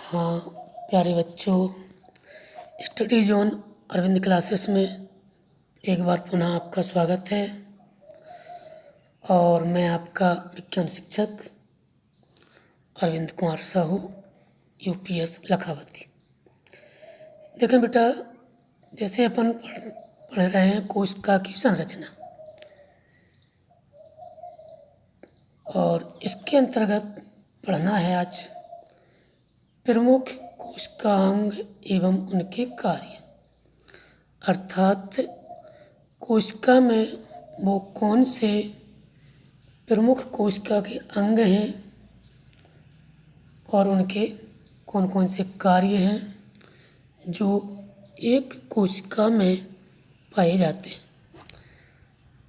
हाँ प्यारे बच्चों, स्टडी जोन अरविंद क्लासेस में एक बार पुनः आपका स्वागत है। और मैं आपका विज्ञान शिक्षक अरविंद कुमार साहू, यूपीएस लखावती। देखें बेटा, जैसे अपन पढ़ रहे हैं कोशिका की संरचना, और इसके अंतर्गत पढ़ना है आज प्रमुख कोशिकांग एवं उनके कार्य, अर्थात कोशिका में वो कौन से प्रमुख कोशिका के अंग हैं और उनके कौन कौन से कार्य हैं जो एक कोशिका में पाए जाते हैं।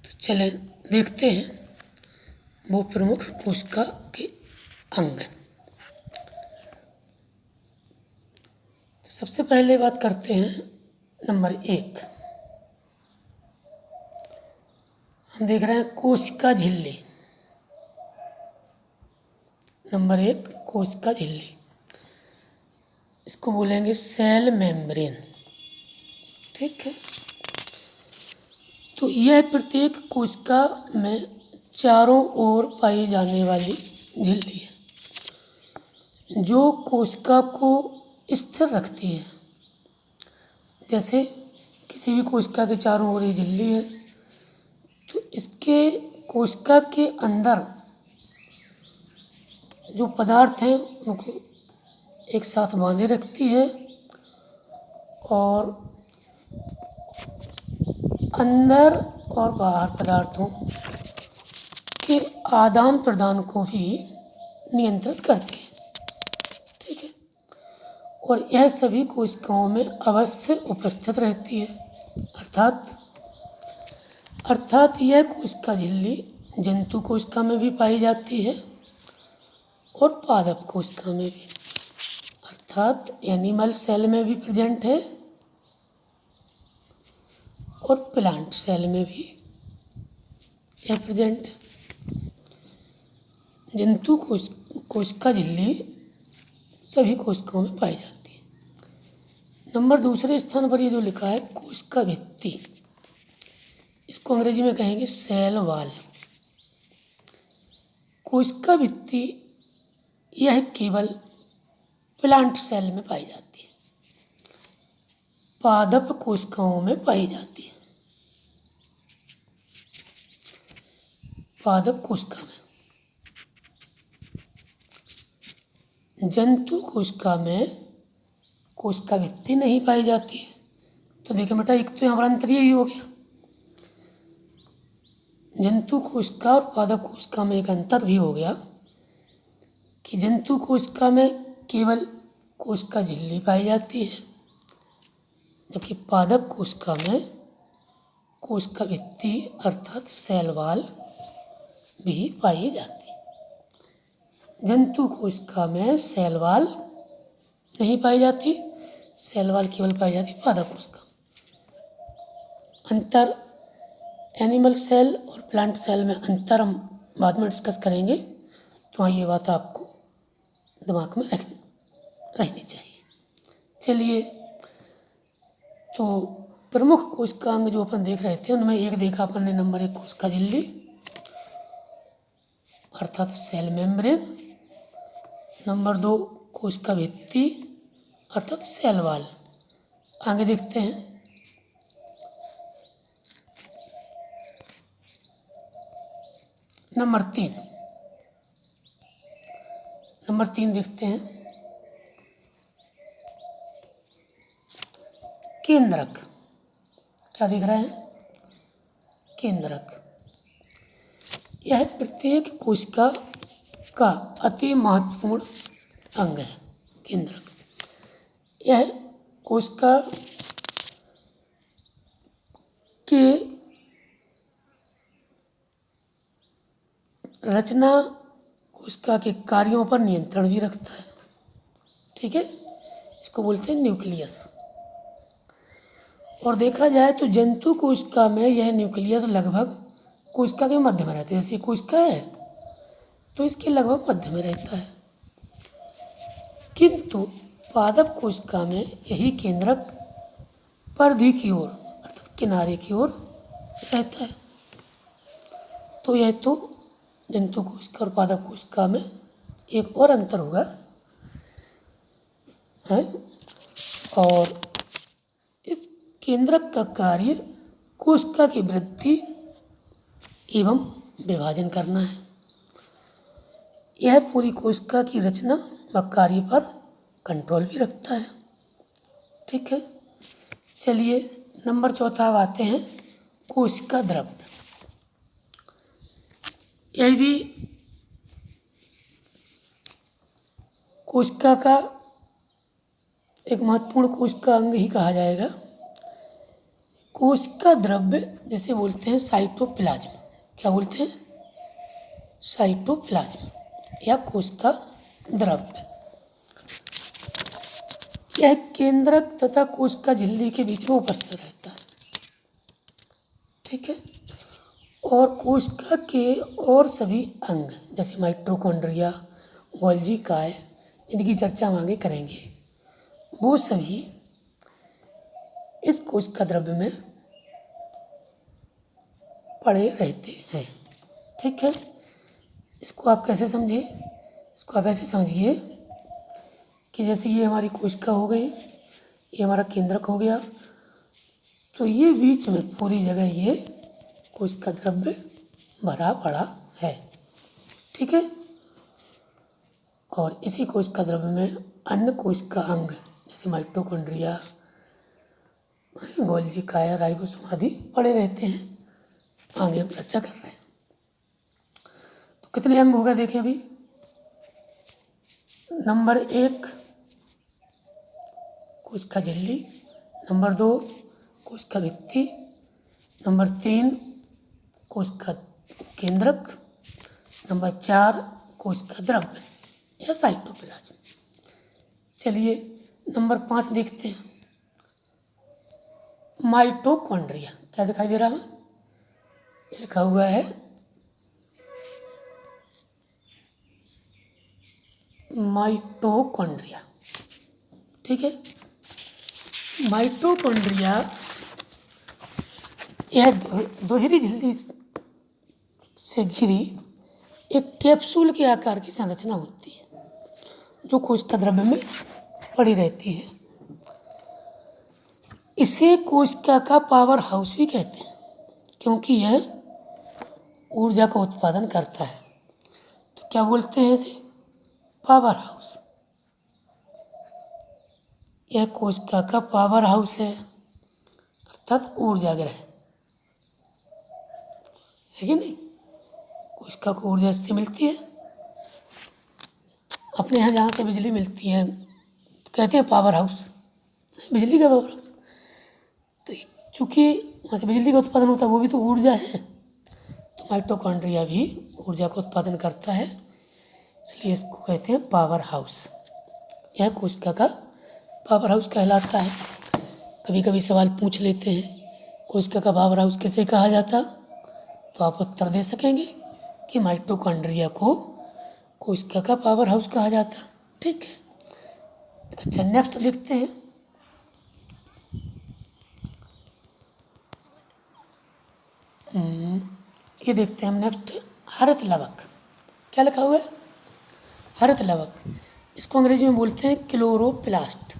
तो चलें देखते हैं वो प्रमुख कोशिका के अंग। तो सबसे पहले बात करते हैं नंबर 1। हम देख रहे हैं कोशिका झिल्ली। नंबर 1 कोशिका झिल्ली, इसको बोलेंगे सेल मेम्ब्रेन। ठीक है, तो यह प्रत्येक कोशिका में चारों ओर पाई जाने वाली झिल्ली है जो कोशिका को स्थिर रखती है। जैसे किसी भी कोशिका के चारों ओर ये झिल्ली है, तो इसके कोशिका के अंदर जो पदार्थ हैं उनको एक साथ बांधे रखती है और अंदर और बाहर पदार्थों के आदान प्रदान को भी नियंत्रित करती है। ठीक है, और यह सभी कोशिकाओं में अवश्य उपस्थित रहती है। अर्थात यह कोशिका झिल्ली जंतु कोशिका में भी पाई जाती है और पादप कोशिका में भी, अर्थात एनिमल सेल में भी प्रेजेंट है और प्लांट सेल में भी यह प्रेजेंट है। जंतु कोशिका झिल्ली सभी कोशिकाओं में पाई जाती है। नंबर 2 स्थान पर ये जो लिखा है कोशिका भित्ति, इसको अंग्रेजी में कहेंगे सेल वॉल। कोशिका भित्ति यह केवल प्लांट सेल में पाई जाती है, पादप कोशिकाओं में पाई जाती है। पादप कोशिका में, जंतु कोशिका में कोशिका भित्ति नहीं पाई जाती है। तो देखिए बेटा, एक तो यहाँ पर अंतर यही हो गया, जंतु कोशिका और पादप कोशिका में एक अंतर भी हो गया कि जंतु कोशिका में केवल कोशिका झिल्ली पाई जाती है, जबकि पादप कोशिका में कोशिका भित्ति अर्थात सेल वॉल भी पाई जाती है। जंतु कोशिका में सेल वॉल नहीं पाई जाती, सेल वॉल केवल पाई जाती पादप कोशिका। अंतर एनिमल सेल और प्लांट सेल में अंतर हम बाद में डिस्कस करेंगे, तो हाँ ये बात आपको दिमाग में रहनी चाहिए। चलिए, तो प्रमुख कोशिकांग जो अपन देख रहे थे उनमें एक देखा अपन ने नंबर 1 कोशिका झिल्ली अर्थात सेल मेम्ब्रेन। नंबर 2 कोशिका भित्ति अर्थात सेल वॉल। आगे देखते हैं। नंबर 3 देखते हैं केंद्रक। क्या दिख रहा है? केंद्रक। यह प्रत्येक कोशिका का अति महत्वपूर्ण अंग है। केंद्रक यह कोशिका के रचना, कोशिका के कार्यों पर नियंत्रण भी रखता है। ठीक है, इसको बोलते हैं न्यूक्लियस। और देखा जाए तो जंतु कोशिका में यह न्यूक्लियस लगभग कोशिका के मध्य में रहता है। जैसे कोशिका है तो इसके लगभग मध्य में रहता है, किंतु पादप कोशिका में यही केंद्रक परिधि की ओर अर्थात किनारे की ओर रहता है। तो यह तो जंतु कोशिका और पादप कोशिका में एक और अंतर होगा है। और इस केंद्रक का कार्य कोशिका की वृद्धि एवं विभाजन करना है। यह पूरी कोशिका की रचना व कार्य पर कंट्रोल भी रखता है। ठीक है, चलिए नंबर चौथा अब आते हैं कोशिका द्रव्य। यह भी कोशिका का एक महत्वपूर्ण कोशिका अंग ही कहा जाएगा। कोशिका द्रव्य जिसे बोलते हैं साइटोप्लाज्म। क्या बोलते हैं? साइटोप्लाज्म या कोशिका द्रव्य। यह केंद्रक तथा कोशिका झिल्ली के बीच में उपस्थित रहता है। ठीक है, और कोशिका के और सभी अंग जैसे माइटोकॉन्ड्रिया, गोल्जी काय, जिनकी चर्चा हम आगे करेंगे, वो सभी इस कोशिका द्रव्य में पड़े रहते हैं। ठीक है, इसको आप कैसे समझे? इसको आप ऐसे समझिए कि जैसे ये हमारी कोशिका हो गई, ये हमारा केंद्रक हो गया, तो ये बीच में पूरी जगह ये कोशिका द्रव्य भरा पड़ा है। ठीक है, और इसी कोशिका द्रव्य में अन्य कोशिका अंग जैसे माइटोकॉन्ड्रिया, गोल्जी काय, राइबोसोम आदि पड़े रहते हैं। आगे हम चर्चा कर रहे हैं। तो कितने अंग होगा देखिए अभी। नंबर 1 कोशिका झिल्ली, नंबर 2 कोशिका भित्ति, नंबर 3 कोशिका केंद्रक, नंबर 4 कोशिका द्रव्य या साइटोप्लाज्म। चलिए नंबर 5 देखते हैं, माइटोकॉन्ड्रिया। क्या दिखाई दे रहा है? ये लिखा हुआ है माइटोकॉन्ड्रिया। ठीक है, माइटोकॉन्ड्रिया यह दोहरी झिल्ली से घिरी एक कैप्सूल के आकार की संरचना होती है जो कोशिका द्रव्य में पड़ी रहती है। इसे कोशिका का पावर हाउस भी कहते हैं क्योंकि यह ऊर्जा का उत्पादन करता है। तो क्या बोलते हैं इसे? Power house. यह कोशिका का पावर हाउस है अर्थात ऊर्जा ग्रह है कि नहीं? कोशिका को ऊर्जा से मिलती है। अपने यहाँ जहाँ से बिजली मिलती है तो कहते हैं पावर हाउस, बिजली का पावर हाउस। तो चूँकि वहाँ से बिजली का उत्पादन होता है, वो भी तो ऊर्जा है। तो माइटोकॉन्ड्रिया भी ऊर्जा का उत्पादन करता है, इसलिए इसको कहते हैं पावर हाउस। यह कोशिका का पावर हाउस कहलाता है। कभी कभी सवाल पूछ लेते हैं कोशिका का पावर हाउस किसे कहा जाता, तो आप उत्तर दे सकेंगे कि माइटोकॉन्ड्रिया को कोशिका का पावर हाउस कहा जाता। ठीक है, अच्छा नेक्स्ट देखते हैं। ये देखते हैं हम नेक्स्ट, हरित लवक। क्या लिखा हुआ है? हरित लवक। इसको अंग्रेजी में बोलते हैं क्लोरोप्लास्ट।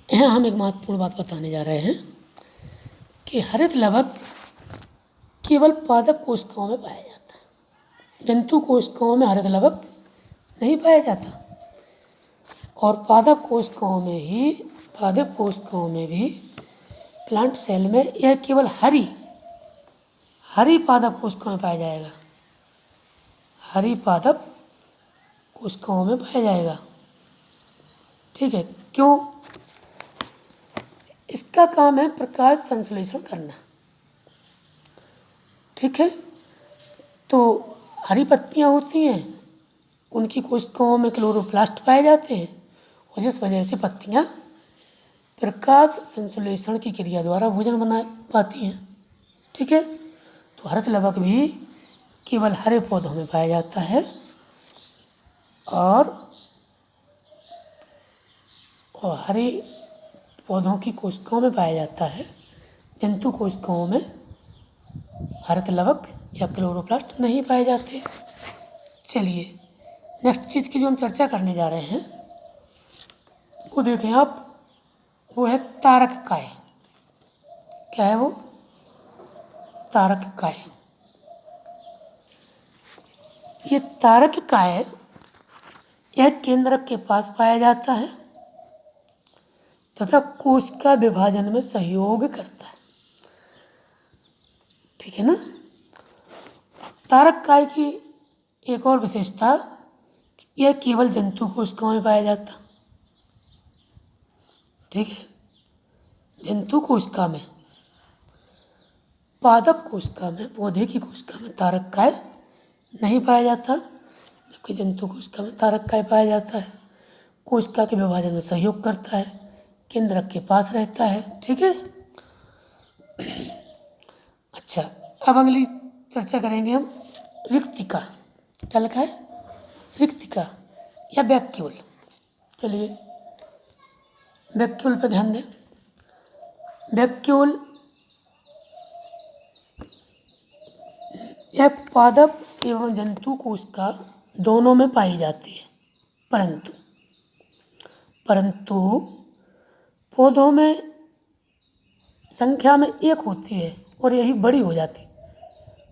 यहाँ हम एक महत्वपूर्ण बात बताने जा रहे हैं कि हरित लवक केवल पादप कोशिकाओं में पाया जाता है, जंतु कोशिकाओं में हरित लवक नहीं पाया जाता। और पादप कोशिकाओं में भी प्लांट सेल में यह केवल हरी पादप कोशिकाओं में पाया जाएगा। हरी पादप कोशिकाओं में पाया जाएगा। ठीक है, क्यों? इसका काम है प्रकाश संश्लेषण करना। ठीक है, तो हरी पत्तियाँ होती हैं, उनकी कोशिकाओं में क्लोरोप्लास्ट पाए जाते हैं और जिस वजह से पत्तियाँ प्रकाश संश्लेषण की क्रिया द्वारा भोजन बना पाती हैं। ठीक है, तो हरित लवक भी केवल हरे पौधों में पाया जाता है और और हरे पौधों की कोशिकाओं में पाया जाता है। जंतु कोशिकाओं में हरित लवक या क्लोरोप्लास्ट नहीं पाए जाते। चलिए नेक्स्ट चीज़ की जो हम चर्चा करने जा रहे हैं वो देखें आप, वो है तारककाय। क्या है वो? तारककाय। ये तारककाय यह केंद्रक के पास पाया जाता है तथा कोशिका विभाजन में सहयोग करता है। ठीक है ना। तारककाय की एक और विशेषता, यह केवल जंतु कोशिकाओं में पाया जाता। ठीक है, जंतु कोशिका में, पादप कोशिका में, पौधे की कोशिका में तारककाय नहीं पाया जाता, जबकि जंतु कोशिका में तारककाय पाया जाता है। कोशिका के विभाजन में सहयोग करता है, केंद्रक के पास रहता है। ठीक है। अच्छा, अब अगली चर्चा करेंगे हम रिक्तिका। क्या लिखा है? रिक्तिका या वैक्यूल। चलिए वैक्यूल पर ध्यान दें। वैक्यूल यह पादप एवं जंतु कोशिका दोनों में पाई जाती है, परंतु पौधों में संख्या में एक होती है और यही बड़ी हो जाती।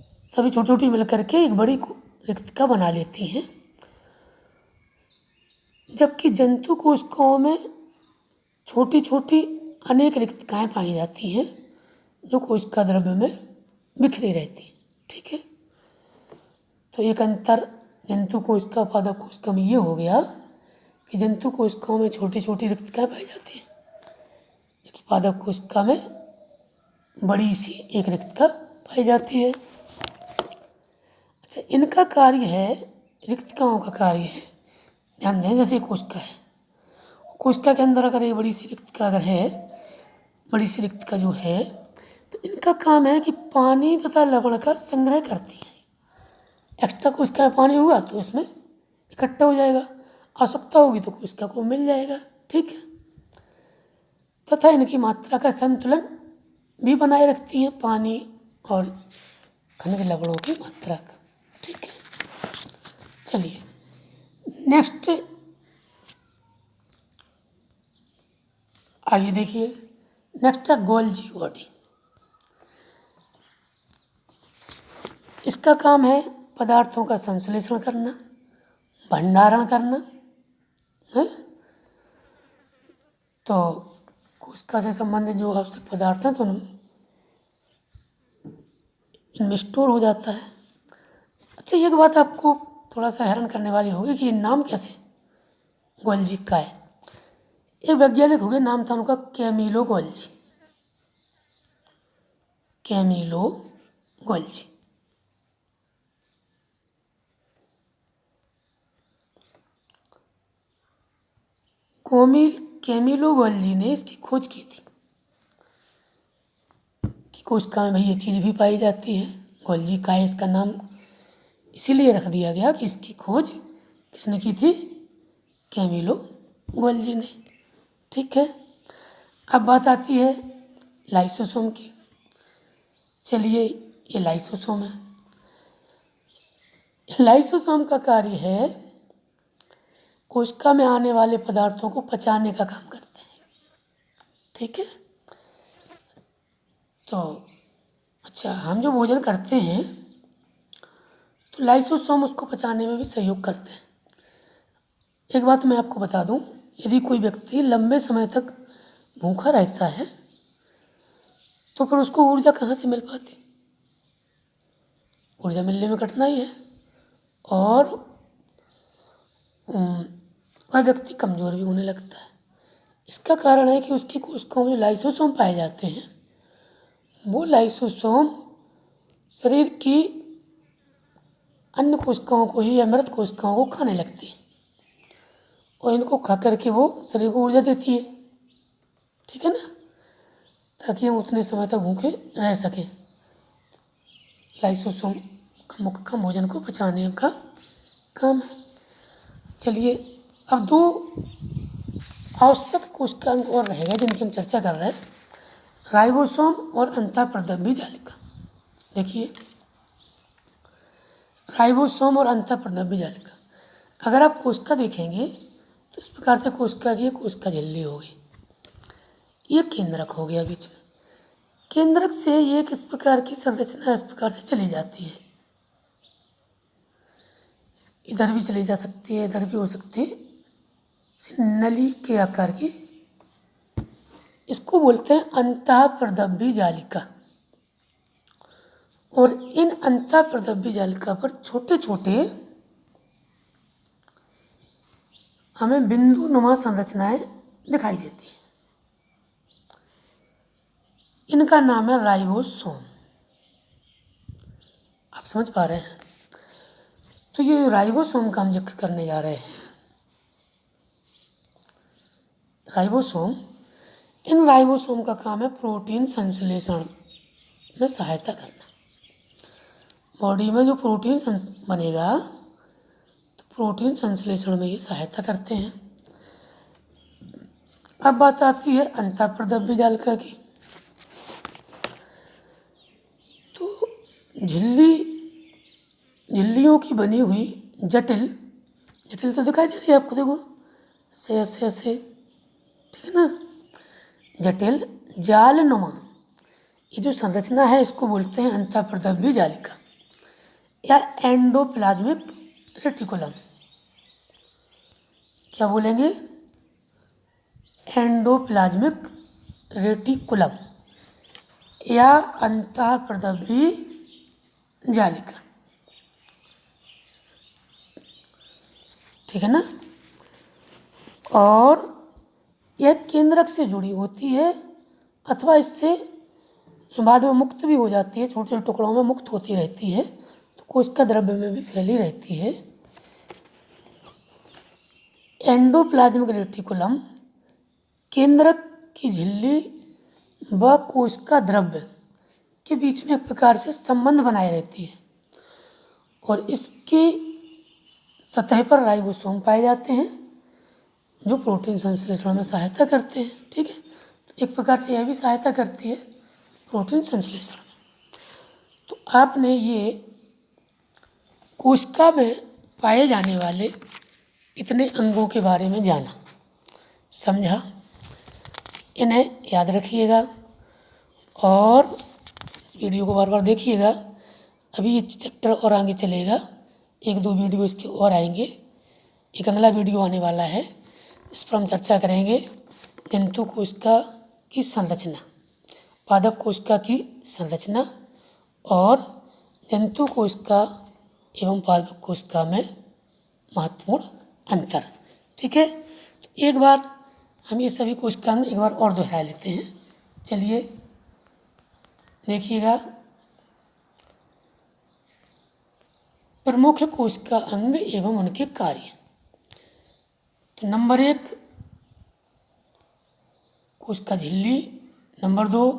सभी छोटी छोटी मिलकर के एक बड़ी रिक्तिका बना लेती हैं, जबकि जंतु कोशिकाओं में छोटी छोटी अनेक रिक्तिकाएं पाई जाती हैं जो कोशिका द्रव्य में बिखरी रहती। ठीक है। तो एक अंतर जंतु कोशिका पादप कोशिका में ये हो गया कि जंतु कोशिकाओं में छोटी छोटी रिक्तिकाएं पाई जाती हैं, जबकि पादप कोशिका में बड़ी सी एक रिक्तिका पाई जाती है। अच्छा, इनका कार्य है, रिक्तिकाओं का कार्य है, ध्यान दें, जैसे कोशिका है, कोशिका के अंदर अगर ये बड़ी सी रिक्तिका अगर है, बड़ी सी रिक्तिका जो है, तो इनका काम है कि पानी तथा लवण का संग्रह करती है। एक्स्ट्रा कोशिका में पानी होगा तो इसमें इकट्ठा हो जाएगा, आवश्यकता होगी तो कोशिका को मिल जाएगा। ठीक है। तथा इनकी मात्रा का संतुलन भी बनाए रखती हैं, पानी और खनिज लवणों की मात्रा का। ठीक है। चलिए नेक्स्ट आइए देखिए, नेक्स्ट है गोल्जी बॉडी। इसका काम है पदार्थों का संश्लेषण करना, भंडारण करना है। तो कोशिका से संबंधित जो आवश्यक पदार्थ हैं तो इनमें स्टोर हो जाता है। अच्छा, एक बात आपको थोड़ा सा हैरान करने वाली होगी कि नाम कैसे गोल्जी का है। एक वैज्ञानिक हो गए, नाम था उनका Camillo Golgi. Camillo Golgi. Camillo Golgi ने इसकी खोज की थी कि कोशिका में भाई ये चीज़ भी पाई जाती है। गोल्जी का है इसका नाम इसीलिए रख दिया गया कि इसकी खोज किसने की थी? कैमिलो गोल्जी ने। ठीक है। अब बात आती है लाइसोसोम की। चलिए, ये लाइसोसोम है। लाइसोसोम का कार्य है कोशिका में आने वाले पदार्थों को पचाने का काम करते हैं। ठीक है। तो अच्छा, हम जो भोजन करते हैं तो लाइसोसोम उसको पचाने में भी सहयोग करते हैं। एक बात मैं आपको बता दूं, यदि कोई व्यक्ति लंबे समय तक भूखा रहता है तो फिर उसको ऊर्जा कहाँ से मिल पाती? ऊर्जा मिलने में कठिनाई है और वह व्यक्ति कमज़ोर भी होने लगता है। इसका कारण है कि उसकी कोशिकाओं में जो लाइसोसोम पाए जाते हैं वो लाइसोसोम शरीर की अन्य कोशिकाओं को ही या मृत कोशिकाओं को खाने लगती है और इनको खा करके वो शरीर को ऊर्जा देती है। ठीक है ना, ताकि हम उतने समय तक भूखे रह सकें। लाइसोसोम का मुख्य काम भोजन को पचाने का काम है। चलिए अब दो आवश्यक कोशिकांग और रहेगा जिनकी हम चर्चा कर रहे हैं, राइबोसोम और अंतःप्रदब्बी जालिका। देखिए, राइबोसोम और अंतःप्रदब्बी जालिका, अगर आप कोशिका देखेंगे तो इस प्रकार से कोशिका की कोशिका झिल्ली हो गई, ये केंद्रक हो गया बीच में। केंद्रक से ये किस प्रकार की संरचना इस प्रकार से चली जाती है, इधर भी चली जा सकती है, इधर भी हो सकती है, नली के आकार की, इसको बोलते हैं अंतःप्रदब्बी जालिका। और इन अंतःप्रदब्बी जालिका पर छोटे छोटे हमें बिंदु नुमा संरचनाएं दिखाई देती हैं, इनका नाम है राइबोसोम। आप समझ पा रहे हैं? तो ये राइबोसोम का हम जिक्र करने जा रहे हैं। राइबोसोम, इन राइबोसोम का काम है प्रोटीन संश्लेषण में सहायता करना। बॉडी में जो प्रोटीन बनेगा तो प्रोटीन संश्लेषण में ये सहायता करते हैं। अब बात आती है अंतःप्रदब्बी जालिका की। तो झिल्लियों की बनी हुई जटिल तो दिखाई दे रही है आपको, देखो ऐसे ऐसे ऐसे, ठीक है ना, जटिल जालनुमा ये जो संरचना है इसको बोलते हैं अंतःप्रदब्बी जालिका या एंडोप्लाज्मिक रेटिकुलम। क्या बोलेंगे? एंडोप्लाज्मिक रेटिकुलम या अंतःप्रदब्बी जालिका, ठीक है ना। और यह केंद्रक से जुड़ी होती है अथवा इससे बाद में मुक्त भी हो जाती है, छोटे छोटे टुकड़ों में मुक्त होती रहती है, तो कोशिका द्रव्य में भी फैली रहती है। एंडोप्लाज्मिक रेटिकुलम केंद्रक की झिल्ली व कोशिका द्रव्य के बीच में एक प्रकार से संबंध बनाए रहती है और इसकी सतह पर राइबोसोम पाए जाते हैं जो प्रोटीन संश्लेषण में सहायता करते हैं, ठीक है। तो एक प्रकार से यह भी सहायता करती है प्रोटीन संश्लेषण में। तो आपने ये कोशिका में पाए जाने वाले इतने अंगों के बारे में जाना, समझा, इन्हें याद रखिएगा और इस वीडियो को बार बार देखिएगा। अभी ये चैप्टर और आगे चलेगा, एक दो वीडियो इसके और आएंगे, एक अगला वीडियो आने वाला है, इस पर हम चर्चा करेंगे जंतु कोशिका की संरचना, पादप कोशिका की संरचना और जंतु कोशिका एवं पादप कोशिका में महत्वपूर्ण अंतर, ठीक है। तो एक बार हम ये सभी कोशिकांग एक बार और दोहरा लेते हैं। चलिए देखिएगा, प्रमुख कोशिका अंग एवं उनके कार्य। तो नंबर 1 कोशिका झिल्ली, नंबर 2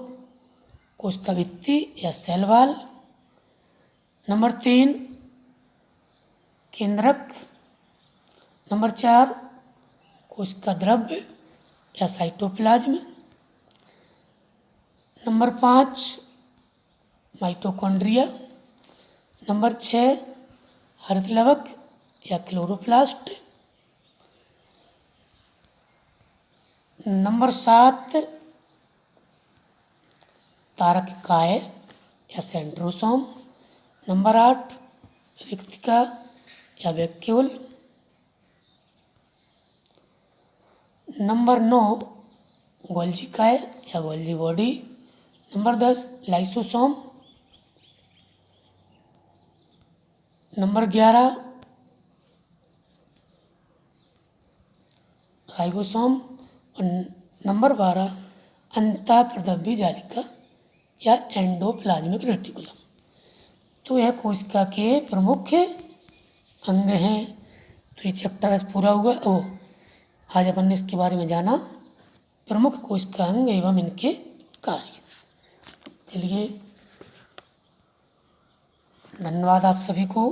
कोशिका भित्ति या सेल वॉल, नंबर 3 केंद्रक, नंबर 4 कोशिका द्रव्य या साइटोप्लाज्म, नंबर 5 माइटोकॉन्ड्रिया, नंबर 6 हरितलवक या क्लोरोप्लास्ट, नंबर 7 तारककाय या सेंट्रोसोम, नंबर 8 रिक्तिका या वैक्यूल, नंबर 9 गोल्जिकाय या Golgi body, number 10 lysosome, number 11 ribosome और नंबर 12 अंतःप्रदब्बी जालिका या एंडोप्लाज्मिक रेटिकुलम। तो यह कोशिका के प्रमुख अंग हैं। तो ये चैप्टर आज पूरा हुआ। आज अपन ने इसके बारे में जाना, प्रमुख कोशिका अंग एवं इनके कार्य। चलिए, धन्यवाद आप सभी को।